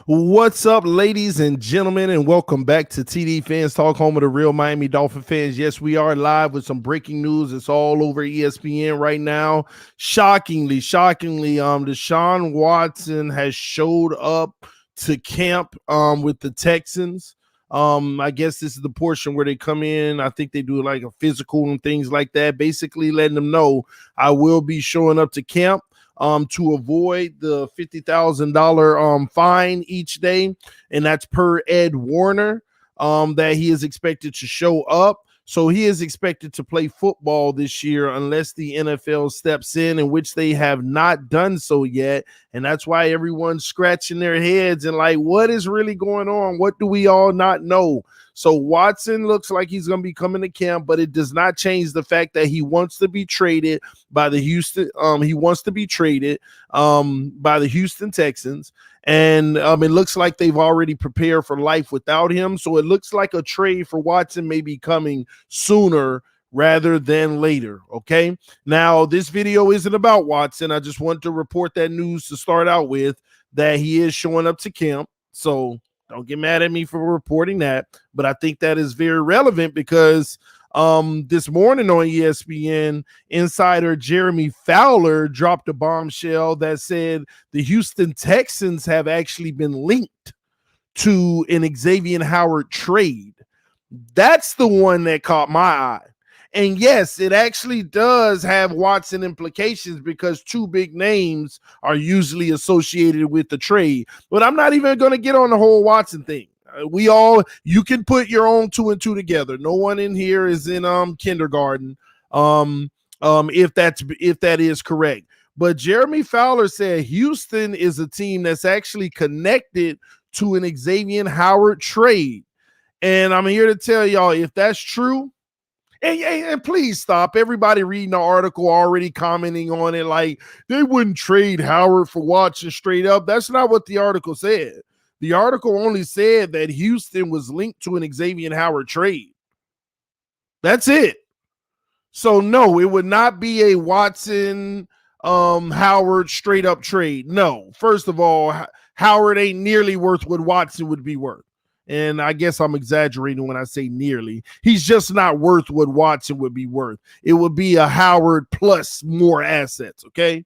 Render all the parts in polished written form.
What's up, ladies and gentlemen, and welcome back to TD Fans Talk, home of the real Miami Dolphin fans. Yes, we are live with some breaking news. It's all over ESPN right now. Shockingly, Deshaun Watson has showed up to camp with the Texans. I guess this is the portion where they come in. I think they do like a physical and things like that, basically letting them know I will be showing up to camp to avoid the $50,000 fine each day, and that's per Ed Warner, that he is expected to show up. So he is expected to play football this year unless the NFL steps in which they have not done so yet. And that's why everyone's scratching their heads and like, what is really going on? What do we all not know? So Watson looks like he's going to be coming to camp, but it does not change the fact that he wants to be traded by the Houston. He wants to be traded by the Houston Texans. And it looks like they've already prepared for life without him. So it looks like a trade for Watson may be coming sooner rather than later. Okay. Now, this video isn't about Watson. I just want to report that news to start out with, that he is showing up to camp. So don't get mad at me for reporting that. But I think that is very relevant because this morning on ESPN, insider Jeremy Fowler dropped a bombshell that said the Houston Texans have actually been linked to an Xavien Howard trade. That's the one that caught my eye. And yes, it actually does have Watson implications because two big names are usually associated with the trade. But I'm not even going to get on the whole Watson thing. You can put your own 2 and 2 together. No one in here is in kindergarten. If that is correct. But Jeremy Fowler said Houston is a team that's actually connected to an Xavien Howard trade. And I'm here to tell y'all, if that's true, and please stop everybody reading the article already commenting on it like they wouldn't trade Howard for Watson straight up. That's not what the article said. The article only said that Houston was linked to an Xavien Howard trade. That's it. So no, it would not be a Watson Howard straight up trade. No. First of all, Howard ain't nearly worth what Watson would be worth. And I guess I'm exaggerating when I say nearly. He's just not worth what Watson would be worth. It would be a Howard plus more assets, okay?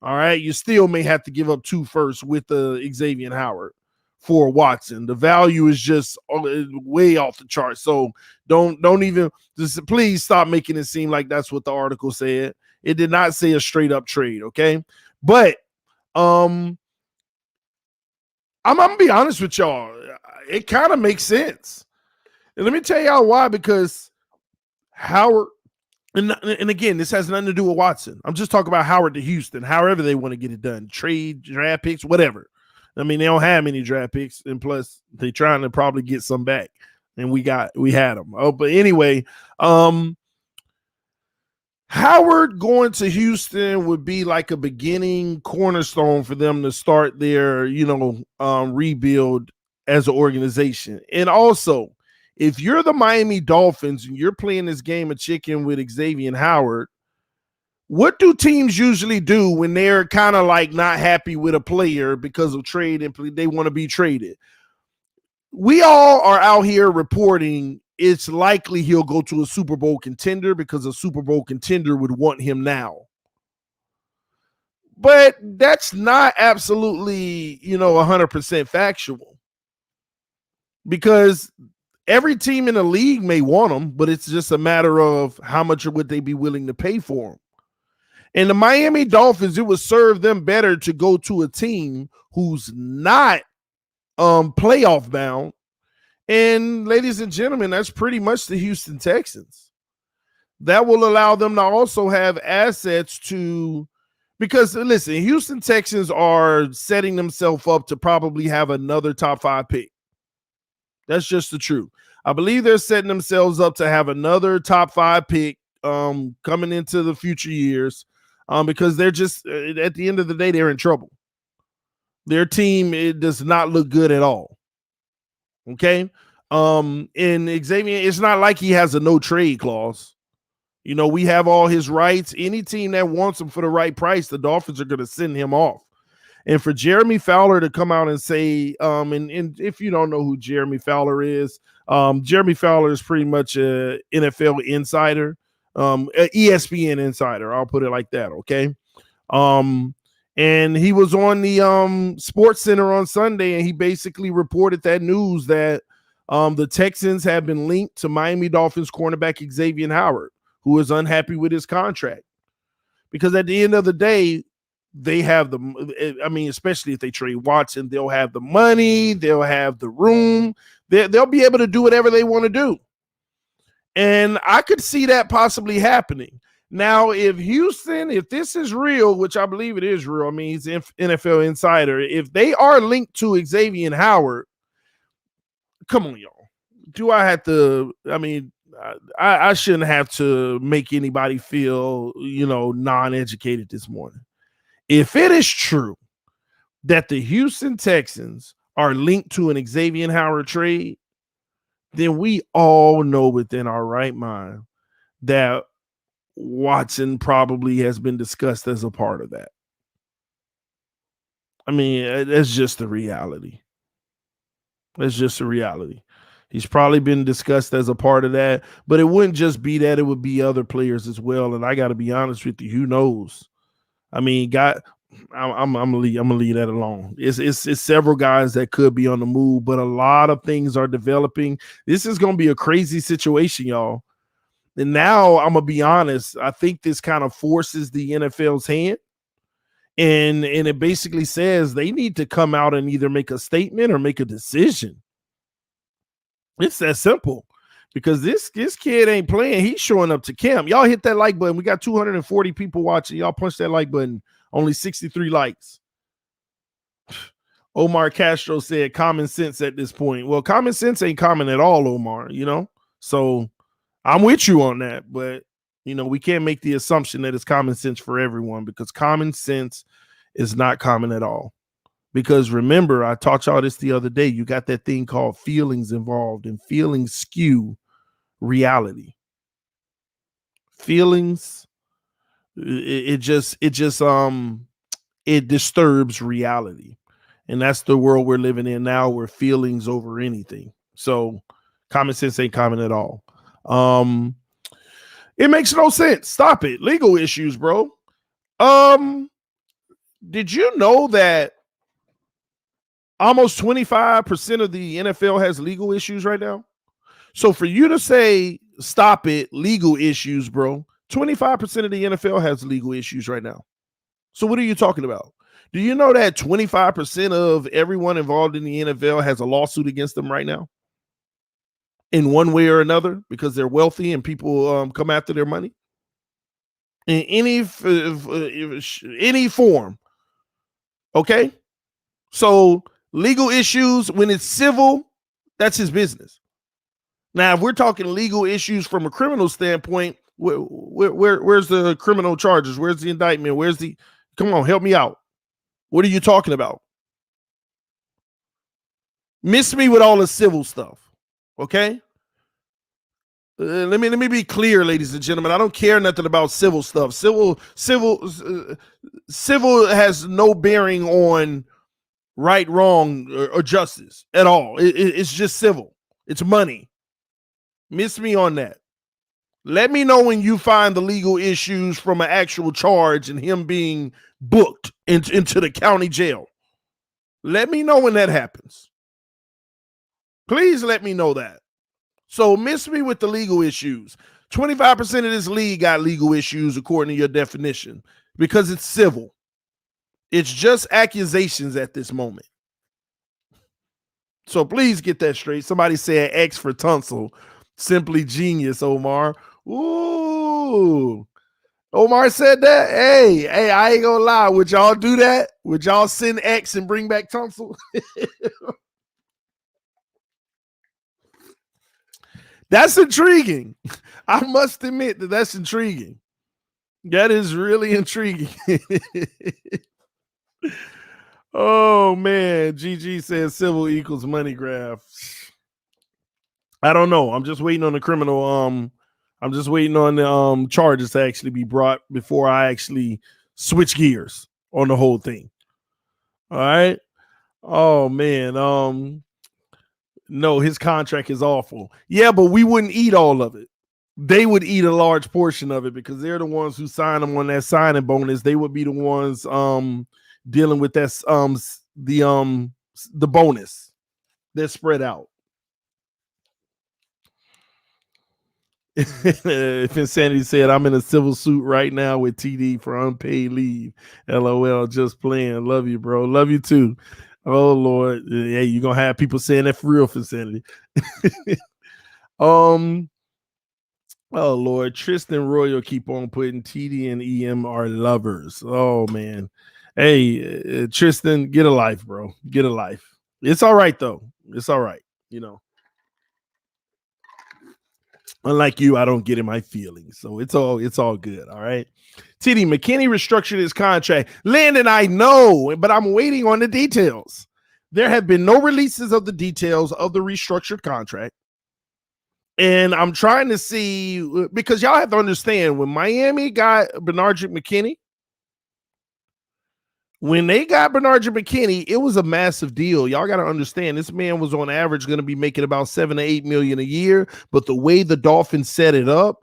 All right, you still may have to give up 2 firsts with the Xavien Howard for Watson. The value is just way off the chart. So don't even just please stop making it seem like that's what the article said. It did not say a straight up trade, okay? But I'm gonna be honest with y'all. It kind of makes sense. And let me tell y'all why, because Howard, and again, this has nothing to do with Watson. I'm just talking about Howard to Houston, however they want to get it done. Trade, draft picks, whatever. I mean, they don't have many draft picks, and plus they're trying to probably get some back. And we had them. Oh, but anyway, Howard going to Houston would be like a beginning cornerstone for them to start their, rebuild as an organization. And also, if you're the Miami Dolphins and you're playing this game of chicken with Xavien Howard, what do teams usually do when they're kind of like not happy with a player because of trade and they want to be traded? We all are out here reporting it's likely he'll go to a Super Bowl contender because a Super Bowl contender would want him now. But that's not absolutely, 100% factual, because every team in the league may want him, but it's just a matter of how much would they be willing to pay for him. And the Miami Dolphins, it would serve them better to go to a team who's not playoff bound. And ladies and gentlemen, that's pretty much the Houston Texans. That will allow them to also have assets because listen, Houston Texans are setting themselves up to probably have another top 5 pick. That's just the truth. I believe they're setting themselves up to have another top 5 pick coming into the future years because they're just, at the end of the day, they're in trouble. Their team, it does not look good at all. Okay. And Xavien, it's not like he has a no trade clause. We have all his rights. Any team that wants him for the right price, the Dolphins are going to send him off. And for Jeremy Fowler to come out and say, and if you don't know who Jeremy Fowler is, Jeremy Fowler is pretty much a NFL insider, an ESPN insider. I'll put it like that. Okay. And he was on the Sports Center on Sunday, and he basically reported that news that the Texans have been linked to Miami Dolphins cornerback Xavien Howard, who is unhappy with his contract. Because at the end of the day, they have especially if they trade Watson, they'll have the money, they'll have the room, they'll be able to do whatever they want to do. And I could see that possibly happening. Now, if this is real, which I believe it is real, I mean, he's an NFL insider. If they are linked to Xavien Howard, come on, y'all. Do I have to, I shouldn't have to make anybody feel, non-educated this morning. If it is true that the Houston Texans are linked to an Xavien Howard trade, then we all know within our right mind that Watson probably has been discussed as a part of that. I mean, that's just the reality. That's just the reality. He's probably been discussed as a part of that, but it wouldn't just be that. It would be other players as well. And I got to be honest with you, who knows? I mean, I'm gonna leave that alone. It's several guys that could be on the move, but a lot of things are developing. This is gonna be a crazy situation, y'all. And now I'm gonna be honest. I think this kind of forces the NFL's hand, and it basically says they need to come out and either make a statement or make a decision. It's that simple, because this kid ain't playing. He's showing up to camp. Y'all hit that like button. We got 240 people watching. Y'all punch that like button. Only 63 likes. Omar Castro said common sense at this point. Well, common sense ain't common at all, Omar, So I'm with you on that, but we can't make the assumption that it's common sense for everyone, because common sense is not common at all. Because remember, I taught y'all this the other day. You got that thing called feelings involved, and feelings skew reality. Feelings, it disturbs reality. And that's the world we're living in now, where feelings over anything. So common sense ain't common at all. It makes no sense. Stop it. Legal issues, bro. Did you know that almost 25% of the NFL has legal issues right now? So for you to say, stop it, legal issues, bro, 25% of the NFL has legal issues right now. So what are you talking about? Do you know that 25% of everyone involved in the NFL has a lawsuit against them right now? In one way or another, because they're wealthy and people come after their money? In any form. Okay? So legal issues, when it's civil, that's his business. Now, if we're talking legal issues from a criminal standpoint, where's the criminal charges? Where's the indictment? Come on, help me out. What are you talking about? Miss me with all the civil stuff, okay? Let me be clear, ladies and gentlemen. I don't care nothing about civil stuff. Civil has no bearing on right, wrong, or justice at all. It's just civil. It's money. Miss me on that. Let me know when you find the legal issues from an actual charge and him being booked into the county jail. Let me know when that happens. Please let me know that. So miss me with the legal issues. 25% of this league got legal issues according to your definition because it's civil. It's just accusations at this moment. So please get that straight. Somebody said X for Tunsil. Simply genius, Omar. Ooh. Omar said that. Hey, I ain't gonna lie. Would y'all do that? Would y'all send X and bring back Tunsil? That's intriguing. I must admit that's intriguing. That is really intriguing. Oh man, GG says civil equals money graph. I don't know. I'm just waiting on the criminal. I'm just waiting on the charges to actually be brought before I actually switch gears on the whole thing. All right. Oh man. No, his contract is awful. Yeah, but we wouldn't eat all of it. They would eat a large portion of it because they're the ones who signed them on that signing bonus. They would be the ones dealing with that the bonus that's spread out. If Insanity said, I'm in a civil suit right now with TD for unpaid leave. LOL, just playing. Love you, bro. Love you too. Oh Lord. Hey, you're gonna have people saying that for real, for Insanity. Oh Lord, Tristan Royal keep on putting TD and EM are lovers. Oh man. Hey, Tristan, get a life, bro. Get a life. It's all right though. It's all right, you know. Unlike you, I don't get in my feelings. So it's all good. All right. TD McKinney restructured his contract. Landon, I know, but I'm waiting on the details. There have been no releases of the details of the restructured contract. And I'm trying to see, because y'all have to understand, when Miami got Bernard McKinney, it was a massive deal. Y'all got to understand, this man was on average going to be making about $7 to $8 million a year. But the way the Dolphins set it up,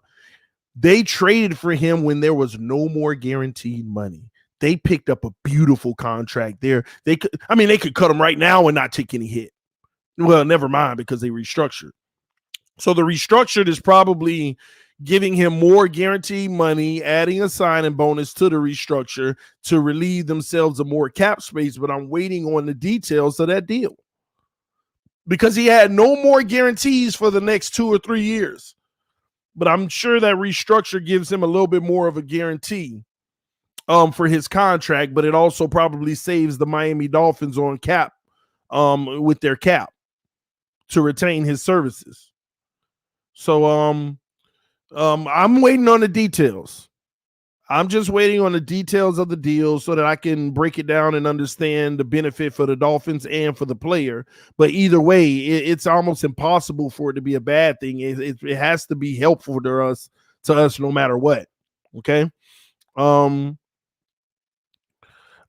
they traded for him when there was no more guaranteed money. They picked up a beautiful contract there. They could cut him right now and not take any hit. Well, never mind, because they restructured. So the restructured is probably giving him more guaranteed money, adding a signing bonus to the restructure to relieve themselves of more cap space. But I'm waiting on the details of that deal because he had no more guarantees for the next 2 or 3 years. But I'm sure that restructure gives him a little bit more of a guarantee for his contract, but it also probably saves the Miami Dolphins on cap with their cap to retain his services. So I'm waiting on the details. I'm just waiting on the details of the deal so that I can break it down and understand the benefit for the Dolphins and for the player. But either way, it's almost impossible for it to be a bad thing. It has to be helpful to us no matter what. Okay.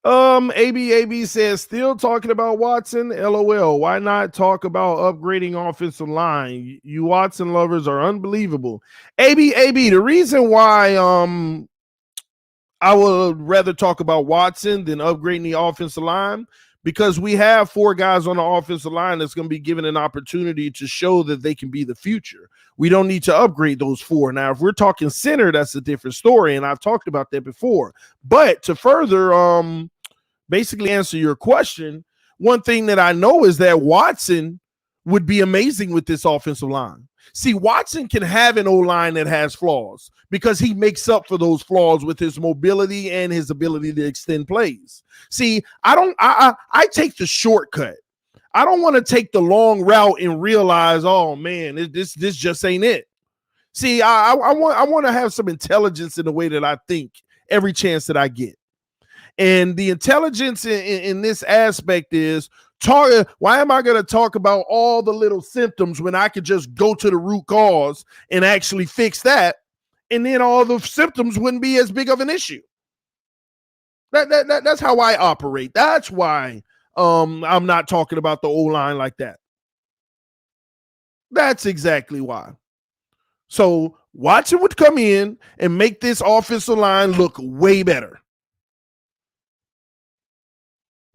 AB says, still talking about Watson. LOL. Why not talk about upgrading offensive line? You Watson lovers are unbelievable. AB, the reason why I would rather talk about Watson than upgrading the offensive line, because we have 4 guys on the offensive line that's going to be given an opportunity to show that they can be the future. We don't need to upgrade those 4. Now, if we're talking center, that's a different story, and I've talked about that before. But to further basically answer your question, one thing that I know is that Watson would be amazing with this offensive line. See, Watson can have an O-line that has flaws because he makes up for those flaws with his mobility and his ability to extend plays. See, I take the shortcut. I don't want to take the long route and realize, oh man, this just ain't it. See, I want to have some intelligence in the way that I think every chance that I get. And the intelligence in this aspect is why am I going to talk about all the little symptoms when I could just go to the root cause and actually fix that? And then all the symptoms wouldn't be as big of an issue. That's how I operate. That's why I'm not talking about the O-line like that. That's exactly why. So Watson would come in and make this offensive line look way better.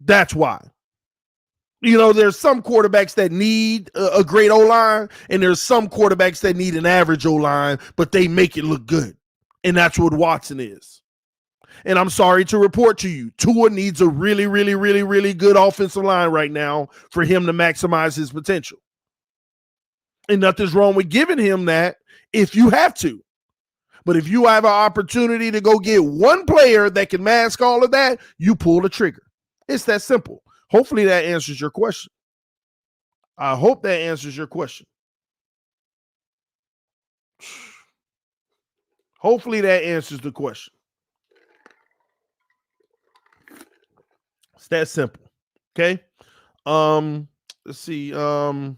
That's why. You know, there's some quarterbacks that need a great O-line, and there's some quarterbacks that need an average O-line, but they make it look good. And that's what Watson is. And I'm sorry to report to you, Tua needs a really, really, really, really good offensive line right now for him to maximize his potential. And nothing's wrong with giving him that if you have to. But if you have an opportunity to go get one player that can mask all of that, you pull the trigger. It's that simple. Hopefully that answers your question. I hope that answers your question. Hopefully that answers the question. It's that simple. Okay. Let's see. Oh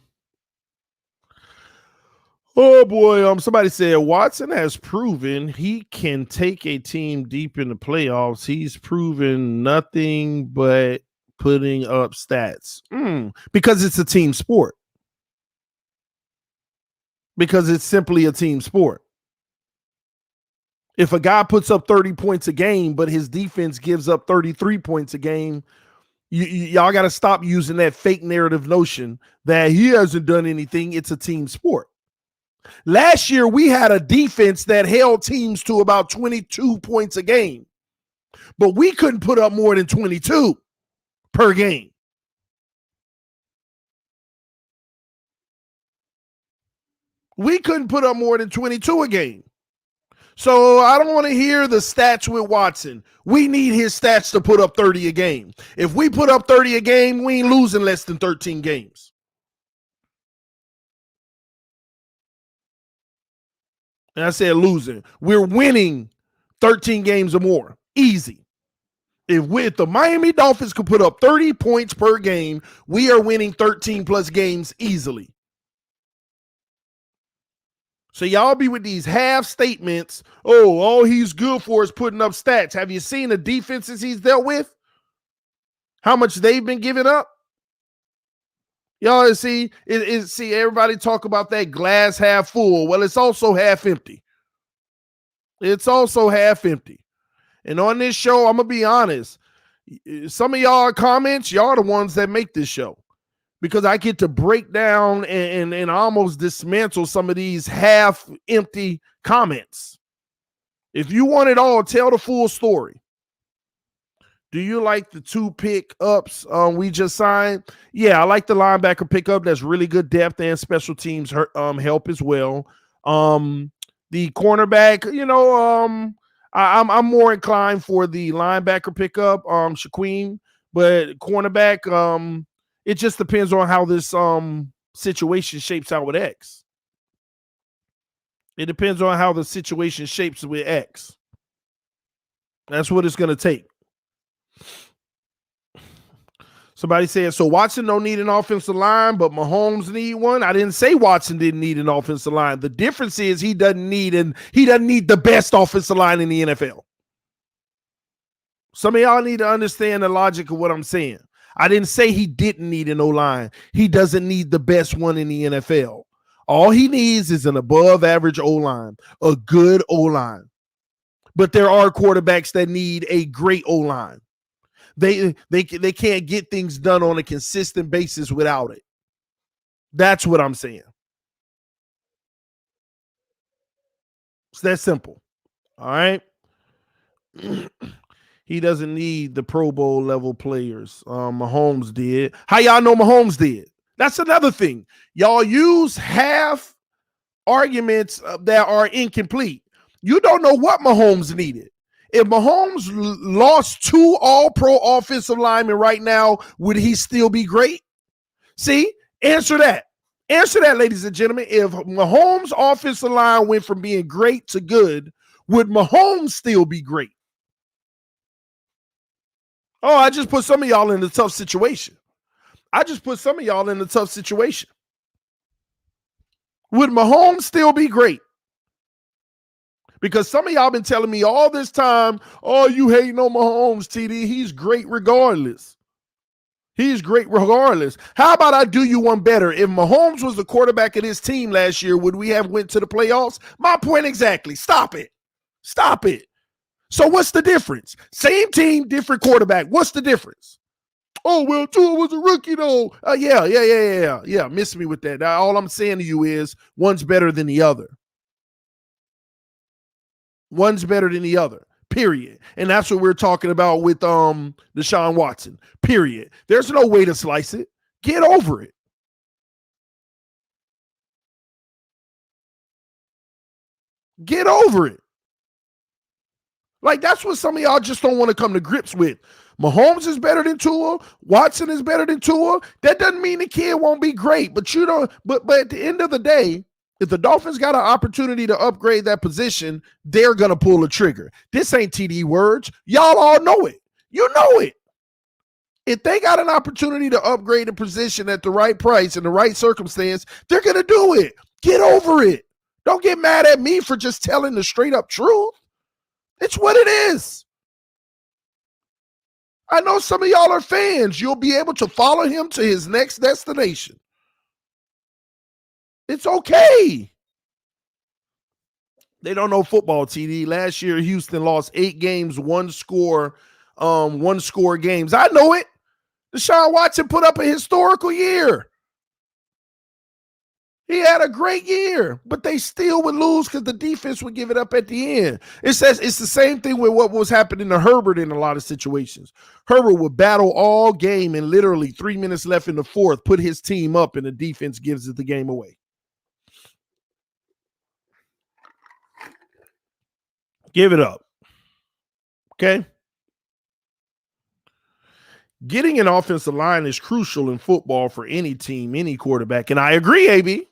boy, somebody said Watson has proven he can take a team deep in the playoffs. He's proven nothing but putting up stats. Because it's a team sport. Because it's simply a team sport. If a guy puts up 30 points a game, but his defense gives up 33 points a game, y'all got to stop using that fake narrative notion that he hasn't done anything. It's a team sport. Last year, we had a defense that held teams to about 22 points a game, but we couldn't put up more than 22 per game. We couldn't put up more than 22 a game. So I don't want to hear the stats with Watson. We need his stats to put up 30 a game. If we put up 30 a game, we ain't losing less than 13 games. And I said losing. We're winning 13 games or more. Easy. If the Miami Dolphins could put up 30 points per game, we are winning 13 plus games easily. So y'all be with these half statements. Oh, all he's good for is putting up stats. Have you seen the defenses he's dealt with? How much they've been giving up? Y'all see everybody talk about that glass half full. Well, it's also half empty. It's also half empty. And on this show, I'm going to be honest. Some of y'all comments, y'all are the ones that make this show. Because I get to break down and almost dismantle some of these half-empty comments. If you want it all, tell the full story. Do you like the 2 pickups we just signed? Yeah, I like the linebacker pickup. That's really good depth and special teams help as well. The cornerback, I'm more inclined for the linebacker pickup, Shaquem, but cornerback, it just depends on how this situation shapes out with X. It depends on how the situation shapes with X. That's what it's going to take. Somebody said, so Watson don't need an offensive line, but Mahomes need one. I didn't say Watson didn't need an offensive line. The difference is he doesn't need the best offensive line in the NFL. Some of y'all need to understand the logic of what I'm saying. I didn't say he didn't need an O-line. He doesn't need the best one in the NFL. All he needs is an above average O-line, a good O-line. But there are quarterbacks that need a great O-line. They can't get things done on a consistent basis without it. That's what I'm saying. It's that simple. All right. He doesn't need the Pro Bowl level players. Mahomes did. How y'all know Mahomes did? That's another thing. Y'all use half arguments that are incomplete. You don't know what Mahomes needed. If Mahomes lost 2 all-pro offensive linemen right now, would he still be great? See, answer that. Answer that, ladies and gentlemen. If Mahomes' offensive line went from being great to good, would Mahomes still be great? Oh, I just put some of y'all in a tough situation. Would Mahomes still be great? Because some of y'all been telling me all this time, oh, you hating on Mahomes, TD. He's great regardless. How about I do you one better? If Mahomes was the quarterback of this team last year, would we have went to the playoffs? My point exactly. Stop it. So what's the difference? Same team, different quarterback. What's the difference? Oh, well, Tua was a rookie, though. Yeah. Miss me with that. All I'm saying to you is one's better than the other. Period. And that's what we're talking about with Deshaun Watson. Period. There's no way to slice it. Get over it. Like, that's what some of y'all just don't want to come to grips with. Mahomes is better than Tua. Watson is better than Tua. That doesn't mean the kid won't be great. But but at the end of the day, if the Dolphins got an opportunity to upgrade that position, they're going to pull the trigger. This ain't TD words. Y'all all know it. You know it. If they got an opportunity to upgrade a position at the right price in the right circumstance, they're going to do it. Get over it. Don't get mad at me for just telling the straight up truth. It's what it is. I know some of y'all are fans. You'll be able to follow him to his next destination. It's okay. They don't know football, TD. Last year, Houston lost 8 games, one score games. I know it. Deshaun Watson put up a historical year. He had a great year, but they still would lose because the defense would give it up at the end. It's the same thing with what was happening to Herbert in a lot of situations. Herbert would battle all game and literally 3 minutes left in the fourth, put his team up, and the defense gives it the game away. Give it up. Okay? Getting an offensive line is crucial in football for any team, any quarterback. And I agree, AB.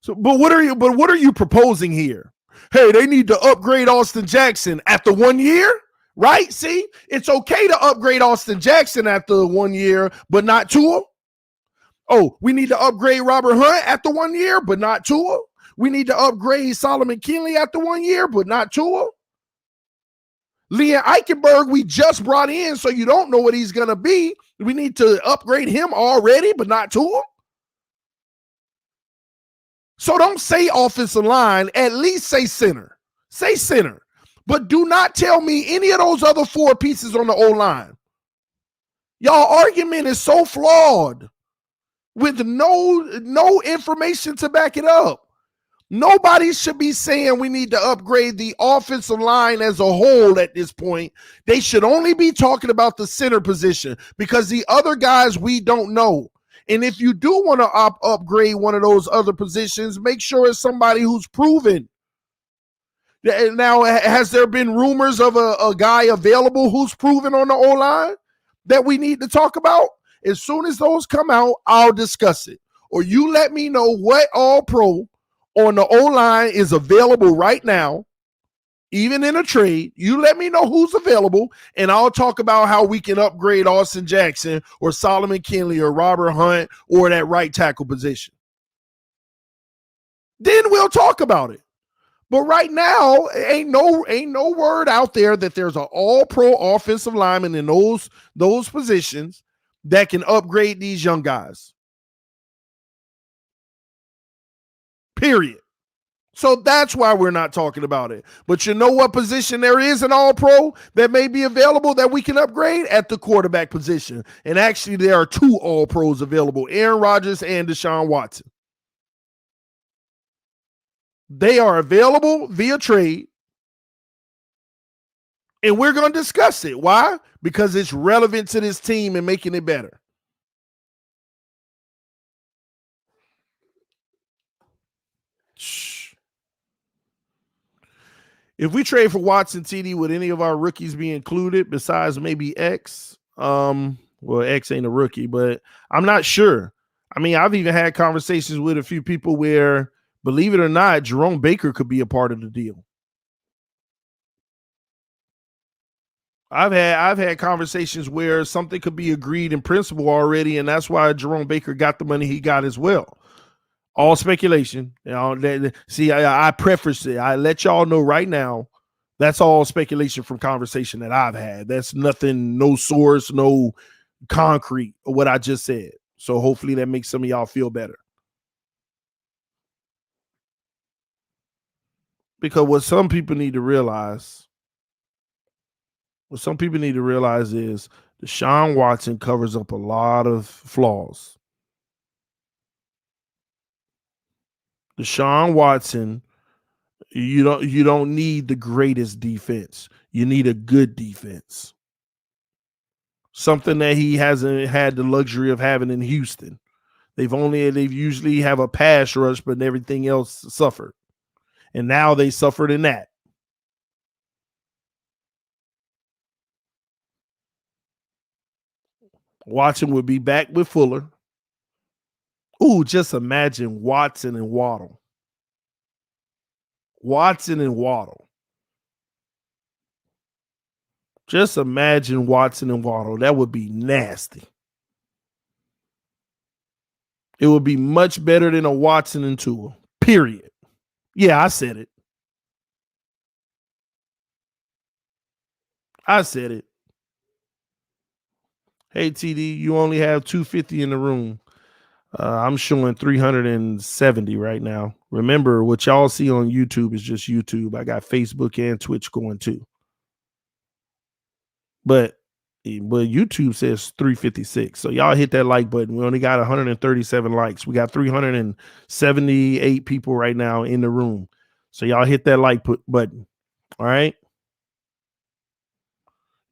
But what are you proposing here? Hey, they need to upgrade Austin Jackson at the 1 year, right? See, it's okay to upgrade Austin Jackson at the 1 year, but not Tua. Oh, we need to upgrade Robert Hunt at the 1 year, but not Tua. We need to upgrade Solomon Kinley at the 1 year, but not Tua. Liam Eichenberg, we just brought in, so you don't know what he's going to be. We need to upgrade him already, but not Tua. So don't say offensive line, at least say center. Say center. But do not tell me any of those other 4 pieces on the O-line. Y'all argument is so flawed with no information to back it up. Nobody should be saying we need to upgrade the offensive line as a whole at this point. They should only be talking about the center position because the other guys we don't know. And if you do want to upgrade one of those other positions, make sure it's somebody who's proven. Now, has there been rumors of a guy available who's proven on the O-line that we need to talk about? As soon as those come out, I'll discuss it. Or you let me know what all-pro on the O-line is available right now, even in a trade. You let me know who's available, and I'll talk about how we can upgrade Austin Jackson or Solomon Kinley or Robert Hunt or that right tackle position. Then we'll talk about it. But right now, ain't no word out there that there's an all-pro offensive lineman in those positions that can upgrade these young guys. Period. So that's why we're not talking about it. But you know what position there is an all-pro that may be available that we can upgrade? At the quarterback position. And actually, there are 2 all-pros available, Aaron Rodgers and Deshaun Watson. They are available via trade. And we're going to discuss it. Why? Because it's relevant to this team and making it better. Shh. If we trade for Watson, TD, would any of our rookies be included besides maybe X? Well, X ain't a rookie, but I'm not sure. I mean, I've even had conversations with a few people where, believe it or not, Jerome Baker could be a part of the deal. I've had conversations where something could be agreed in principle already, and that's why Jerome Baker got the money he got as well. All speculation. You know, see, I preface it. I let y'all know right now. That's all speculation from conversation that I've had. That's nothing, no source, no concrete of what I just said. So hopefully that makes some of y'all feel better. Because what some people need to realize is Deshaun Watson covers up a lot of flaws. Deshaun Watson, you don't need the greatest defense. You need a good defense. Something that he hasn't had the luxury of having in Houston. They've usually have a pass rush, but everything else suffered. And now they suffered in that. Watson would be back with Fuller. Ooh, just imagine Watson and Waddle. Just imagine Watson and Waddle. That would be nasty. It would be much better than a Watson and Tua, period. Yeah, I said it. Hey, TD, you only have 250 in the room. I'm showing 370 right now. Remember, what y'all see on YouTube is just YouTube. I got Facebook and Twitch going too. But YouTube says 356. So y'all hit that like button. We only got 137 likes. We got 378 people right now in the room. So y'all hit that like button. All right.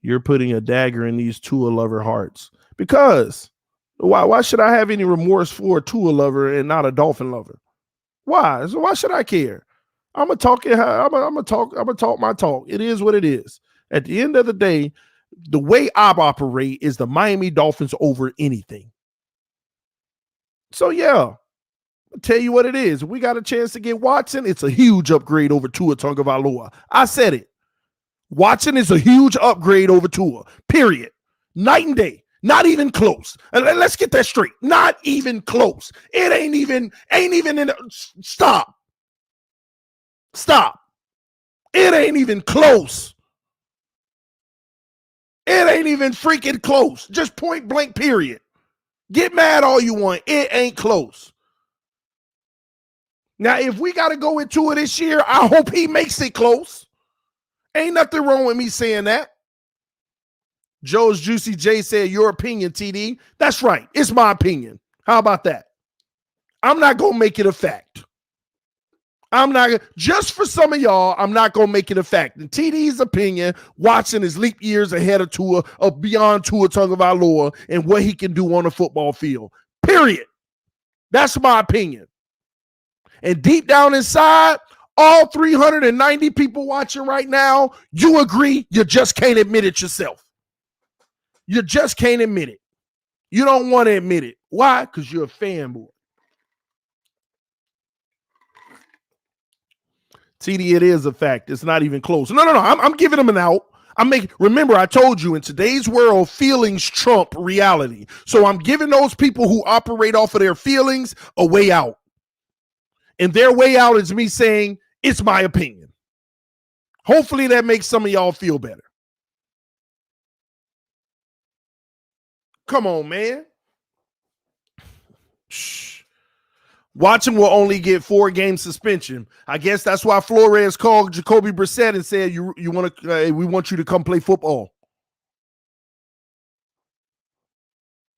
You're putting a dagger in these Tua lover hearts. Because why should I have any remorse for a Tua lover and not a Dolphin lover? Why? So why should I care? I'm gonna talk my talk. It is what it is. At the end of the day, the way I operate is the Miami Dolphins over anything. So yeah, I'll tell you what it is. If we got a chance to get Watson, it's a huge upgrade over Tua Tagovailoa. I said it. Watson is a huge upgrade over Tua. Period. Night and day. Not even close. And let's get that straight. Not even close. It ain't even in the, stop. It ain't even close. It ain't even freaking close. Just point blank, period. Get mad all you want. It ain't close. Now, if we got to go into it this year, I hope he makes it close. Ain't nothing wrong with me saying that. Joe's Juicy J said, your opinion, TD. That's right. It's my opinion. How about that? I'm not going to make it a fact. Just for some of y'all, I'm not going to make it a fact. In TD's opinion, Watson is leap years ahead of Tua, beyond Tua Tagovailoa and what he can do on the football field. Period. That's my opinion. And deep down inside, all 390 people watching right now, you agree, you just can't admit it yourself. You just can't admit it. You don't want to admit it. Why? Because you're a fanboy. TD, it is a fact. It's not even close. No. I'm giving them an out. Remember, I told you in today's world, feelings trump reality. So I'm giving those people who operate off of their feelings a way out. And their way out is me saying, it's my opinion. Hopefully that makes some of y'all feel better. Come on, man. Shh. Watson will only get 4-game suspension. I guess that's why Flores called Jacoby Brissett and said, we want you to come play football.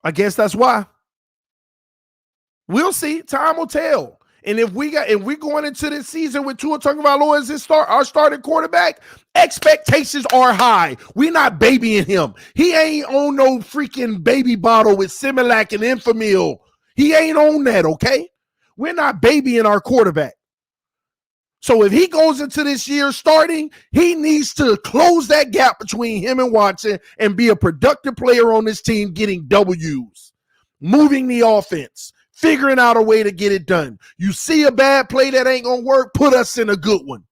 I guess that's why. We'll see. Time will tell. And if we're going into this season with Tua Tagovailoa as our starting quarterback, expectations are high. We're not babying him. He ain't on no freaking baby bottle with Similac and Enfamil. He ain't on that, okay? We're not babying our quarterback. So if he goes into this year starting, he needs to close that gap between him and Watson and be a productive player on this team, getting W's, moving the offense, figuring out a way to get it done. You see a bad play that ain't going to work, put us in a good one.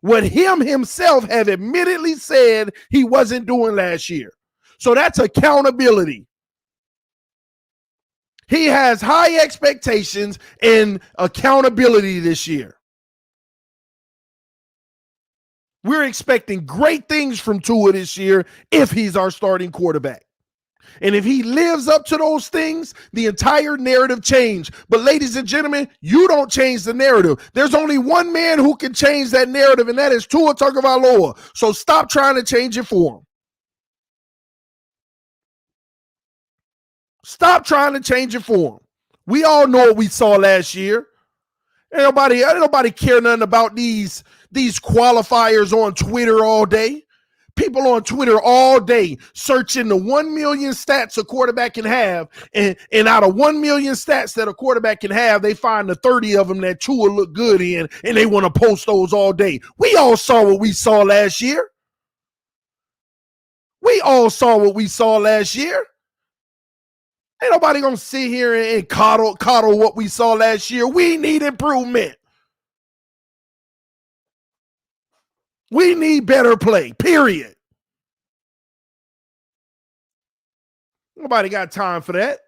What him himself have admittedly said he wasn't doing last year. So that's accountability. He has high expectations and accountability this year. We're expecting great things from Tua this year if he's our starting quarterback. And if he lives up to those things, the entire narrative change. But ladies and gentlemen, you don't change the narrative. There's only one man who can change that narrative, and that is Tua Tagovailoa. So stop trying to change it for him. Stop trying to change it for him. We all know what we saw last year. Ain't nobody care nothing about these qualifiers on Twitter all day. People on Twitter all day searching the 1 million stats a quarterback can have, and out of 1 million stats that a quarterback can have, they find the 30 of them that Tua look good in, and they want to post those all day. We all saw what we saw last year. We all saw what we saw last year. Ain't nobody gonna sit here and coddle what we saw last year. We need improvement. We need better play, period. Nobody got time for that.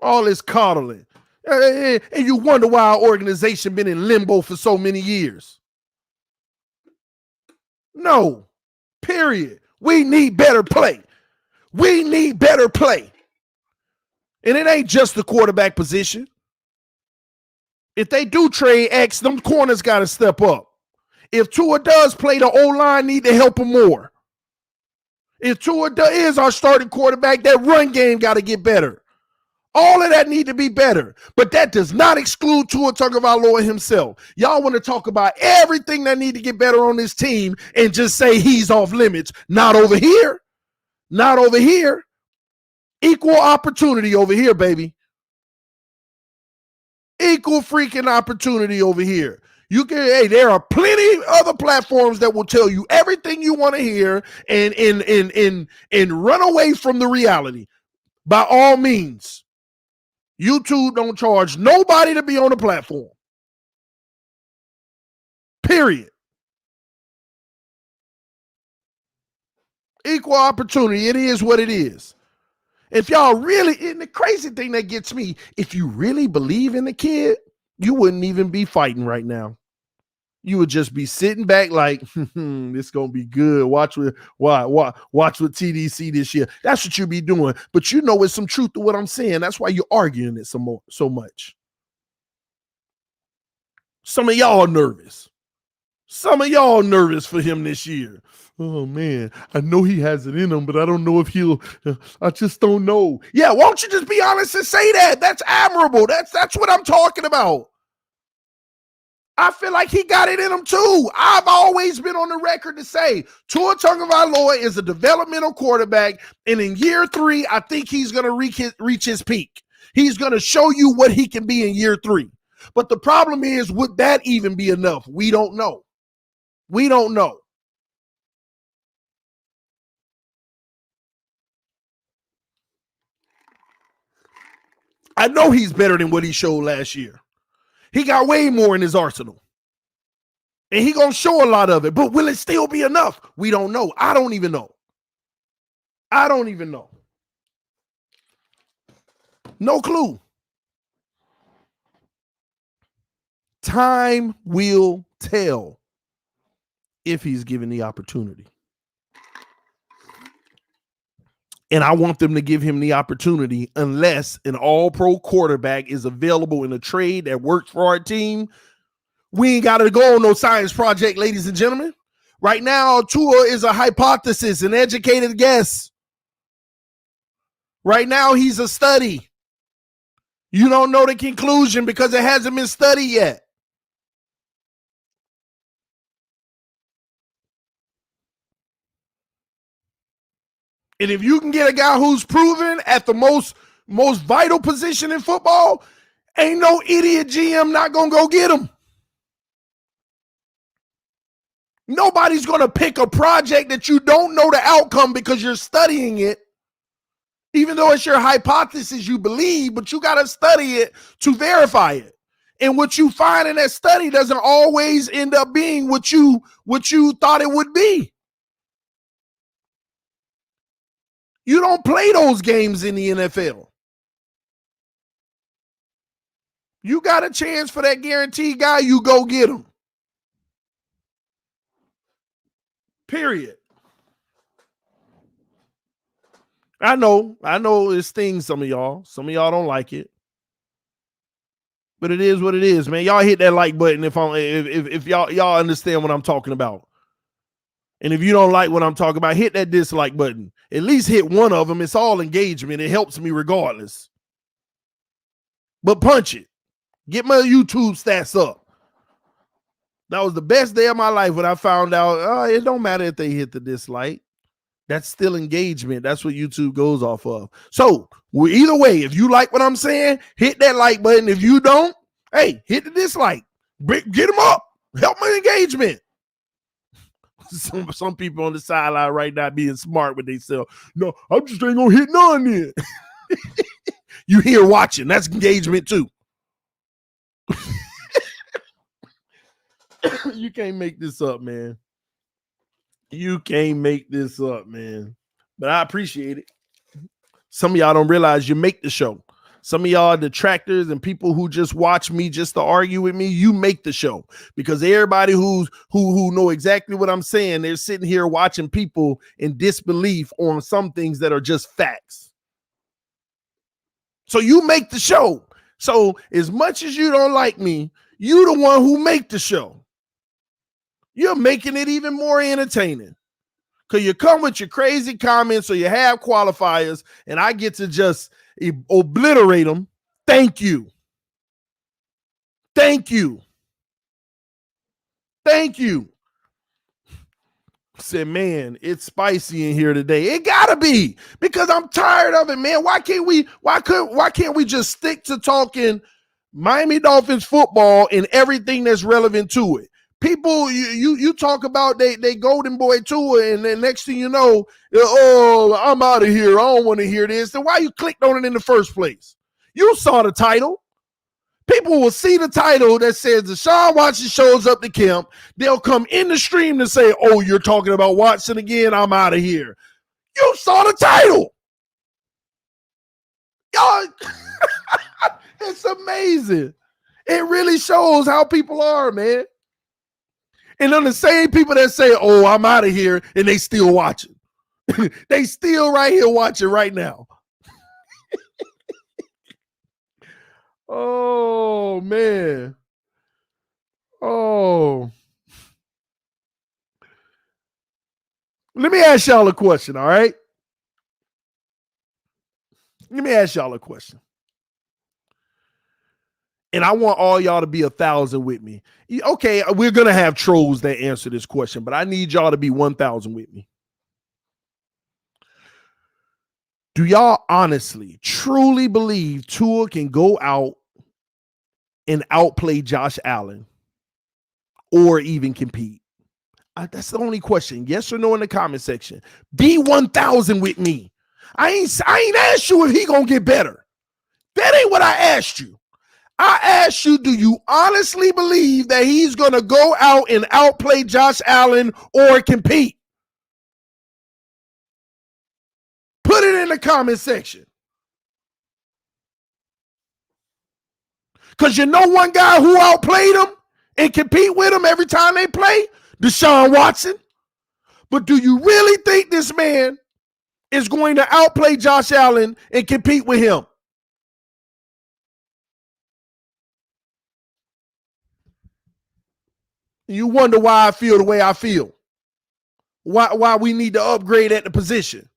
All this coddling. And you wonder why our organization been in limbo for so many years. No, period. We need better play. We need better play. And it ain't just the quarterback position. If they do trade X, them corners got to step up. If Tua does play, the O-line need to help him more. If Tua is our starting quarterback, that run game got to get better. All of that need to be better. But that does not exclude Tua Tagovailoa himself. Y'all want to talk about everything that need to get better on this team and just say he's off limits. Not over here. Not over here. Equal opportunity over here, baby. Equal freaking opportunity over here. There are plenty of other platforms that will tell you everything you want to hear and run away from the reality. By all means, YouTube don't charge nobody to be on the platform. Period. Equal opportunity. It is what it is. If y'all really, and the crazy thing that gets me, if you really believe in the kid, you wouldn't even be fighting right now. You would just be sitting back like, this gonna be good. Watch with TDC this year. That's what you be doing. But you know it's some truth to what I'm saying. That's why you're arguing it so much. Some of y'all nervous. Some of y'all nervous for him this year. Oh, man, I know he has it in him, but I don't know if he'll I just don't know. Yeah, won't you just be honest and say that? That's admirable. That's what I'm talking about. I feel like he got it in him too. I've always been on the record to say Tua Tagovailoa is a developmental quarterback, and in year 3, I think he's going to reach his peak. He's going to show you what he can be in year 3. But the problem is, would that even be enough? We don't know. We don't know. I know he's better than what he showed last year. He got way more in his arsenal. And he going to show a lot of it. But will it still be enough? We don't know. I don't even know. I don't even know. No clue. Time will tell if he's given the opportunity. And I want them to give him the opportunity unless an all-pro quarterback is available in a trade that works for our team. We ain't got to go on no science project, ladies and gentlemen. Right now, Tua is a hypothesis, an educated guess. Right now, he's a study. You don't know the conclusion because it hasn't been studied yet. And if you can get a guy who's proven at the most vital position in football, ain't no idiot GM not going to go get him. Nobody's going to pick a project that you don't know the outcome because you're studying it. Even though it's your hypothesis you believe, but you got to study it to verify it. And what you find in that study doesn't always end up being what you thought it would be. You don't play those games in the NFL. You got a chance for that guaranteed guy, you go get him. Period. I know it stings some of y'all. Some of y'all don't like it. But it is what it is, man. Y'all hit that like button if y'all understand what I'm talking about. And if you don't like what I'm talking about, hit that dislike button. At least hit one of them. It's all engagement. It helps me regardless. But punch it. Get my YouTube stats up. That was the best day of my life when I found out, it don't matter if they hit the dislike. That's still engagement. That's what YouTube goes off of. So, either way, if you like what I'm saying, hit that like button. If you don't, hey, hit the dislike. Get them up. Help my engagement. Some people on the sideline right now being smart with themselves. No, I'm just ain't going to hit none then. You here watching. That's engagement too. You can't make this up, man. You can't make this up, man. But I appreciate it. Some of y'all don't realize you make the show. Some of y'all detractors and people who just watch me just to argue with me, you make the show. Because everybody who know exactly what I'm saying, they're sitting here watching people in disbelief on some things that are just facts. So you make the show. So as much as you don't like me, you the one who make the show. You're making it even more entertaining. Because you come with your crazy comments or you have qualifiers, and I get to just obliterate them. Thank you. Thank you. Thank you. Said, man, it's spicy in here today. It gotta be, because I'm tired of it, man. Why can't we just stick to talking Miami Dolphins football and everything that's relevant to it? People, you talk about they golden boy tour, and then next thing you know, I'm out of here. I don't want to hear this. Then why you clicked on it in the first place? You saw the title. People will see the title that says Deshaun Watson shows up to camp. They'll come in the stream to say, oh, you're talking about Watson again? I'm out of here. You saw the title. Y'all, it's amazing. It really shows how people are, man. And then the same people that say, oh, I'm out of here, and they still watching. They still right here watching right now. Oh, man. Oh. Let me ask y'all a question, all right? Let me ask y'all a question. And I want all y'all to be 1,000 with me. Okay, we're going to have trolls that answer this question, but I need y'all to be 1,000 with me. Do y'all honestly, truly believe Tua can go out and outplay Josh Allen or even compete? That's the only question. Yes or no in the comment section. Be 1,000 with me. I ain't asked you if he going to get better. That ain't what I asked you. I asked you, do you honestly believe that he's going to go out and outplay Josh Allen or compete? Put it in the comment section. Because you know one guy who outplayed him and compete with him every time they play? Deshaun Watson. But do you really think this man is going to outplay Josh Allen and compete with him? You wonder why I feel the way I feel. Why we need to upgrade at the position.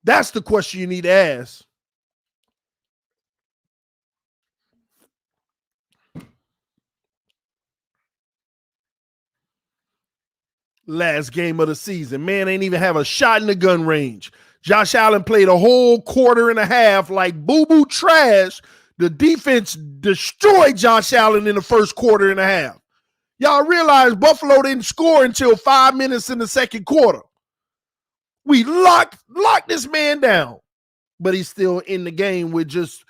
That's the question you need to ask. Last game of the season. Man ain't even have a shot in the gun range. Josh Allen played a whole quarter and a half like boo-boo trash. The defense destroyed Josh Allen in the first quarter and a half. Y'all realize Buffalo didn't score until 5 minutes in the second quarter. We locked this man down, but he's still in the game with just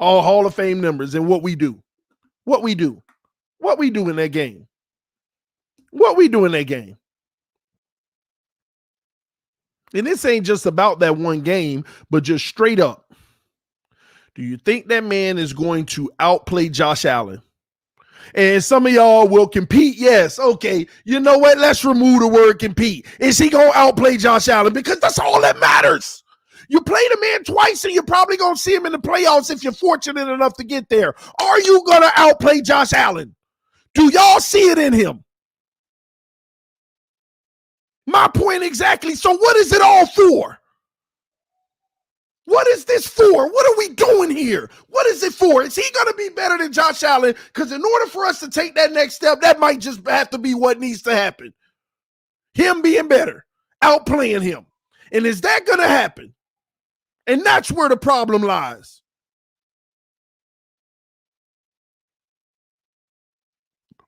all Hall of Fame numbers. And what we do in that game. And this ain't just about that one game, but just straight up. Do you think that man is going to outplay Josh Allen? And some of y'all will compete. Yes. Okay. You know what? Let's remove the word compete. Is he going to outplay Josh Allen? Because that's all that matters. You play the man twice and you're probably going to see him in the playoffs if you're fortunate enough to get there. Are you going to outplay Josh Allen? Do y'all see it in him? My point exactly. So what is it all for? What is this for? What are we doing here? What is it for? Is he going to be better than Josh Allen? Because in order for us to take that next step, that might just have to be what needs to happen. Him being better, outplaying him. And is that going to happen? And that's where the problem lies.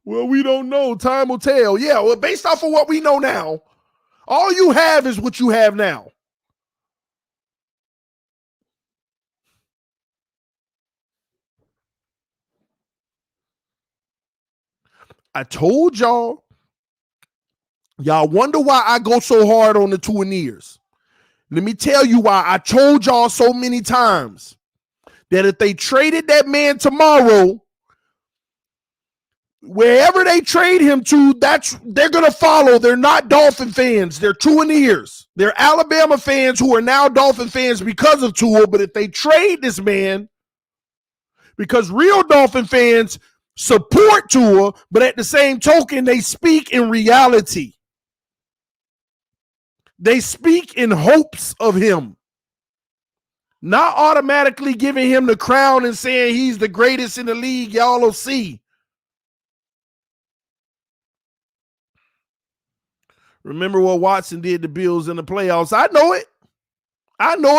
Well, we don't know. Time will tell. Yeah, well, based off of what we know now, all you have is what you have now. I told y'all. Y'all wonder why I go so hard on the Tuineers. Let me tell you why. I told y'all so many times that if they traded that man tomorrow, wherever they trade him to, they're going to follow. They're not Dolphin fans. They're Tuineers. They're Alabama fans who are now Dolphin fans because of Tua. But if they trade this man, because real Dolphin fans support Tua, but at the same token, they speak in reality. They speak in hopes of him, not automatically giving him the crown and saying he's the greatest in the league. Y'all will see. Remember what Watson did to Bills in the playoffs? I know